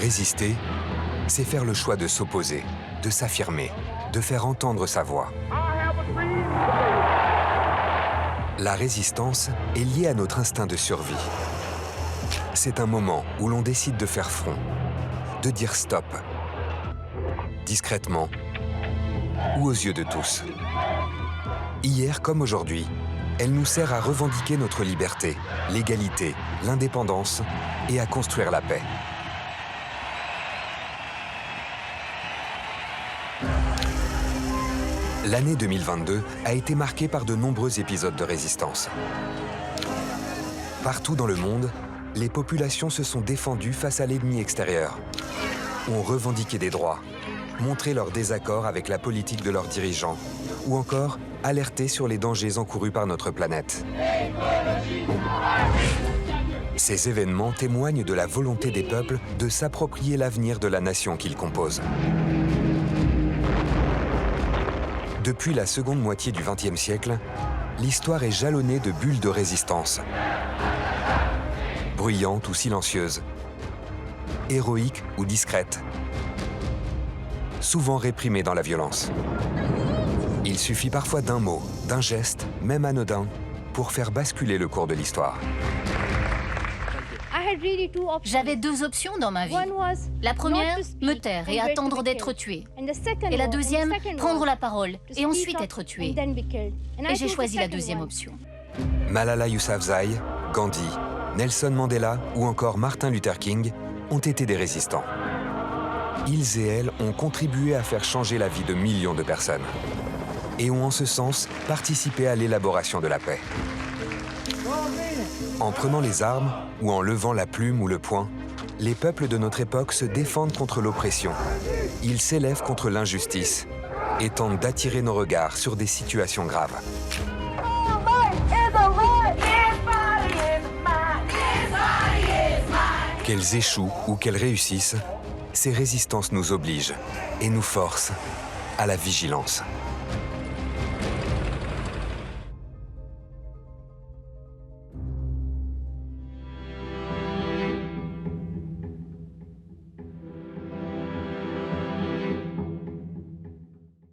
Résister, c'est faire le choix de s'opposer, de s'affirmer, de faire entendre sa voix. La résistance est liée à notre instinct de survie. C'est un moment où l'on décide de faire front, de dire stop, discrètement ou aux yeux de tous. Hier comme aujourd'hui, elle nous sert à revendiquer notre liberté, l'égalité, l'indépendance et à construire la paix. L'année 2022 a été marquée par de nombreux épisodes de résistance. Partout dans le monde, les populations se sont défendues face à l'ennemi extérieur, ont revendiqué des droits, montré leur désaccord avec la politique de leurs dirigeants, ou encore alerté sur les dangers encourus par notre planète. Ces événements témoignent de la volonté des peuples de s'approprier l'avenir de la nation qu'ils composent. Depuis la seconde moitié du XXe siècle, l'histoire est jalonnée de bulles de résistance. Bruyantes ou silencieuses, héroïques ou discrètes, souvent réprimées dans la violence. Il suffit parfois d'un mot, d'un geste, même anodin, pour faire basculer le cours de l'histoire. J'avais deux options dans ma vie. La première, me taire et attendre d'être tuée. Et la deuxième, prendre la parole et ensuite être tuée. Et j'ai choisi la deuxième option. Malala Yousafzai, Gandhi, Nelson Mandela ou encore Martin Luther King ont été des résistants. Ils et elles ont contribué à faire changer la vie de millions de personnes et ont en ce sens participé à l'élaboration de la paix. En prenant les armes ou en levant la plume ou le poing, les peuples de notre époque se défendent contre l'oppression. Ils s'élèvent contre l'injustice et tentent d'attirer nos regards sur des situations graves. Qu'elles échouent ou qu'elles réussissent, ces résistances nous obligent et nous forcent à la vigilance.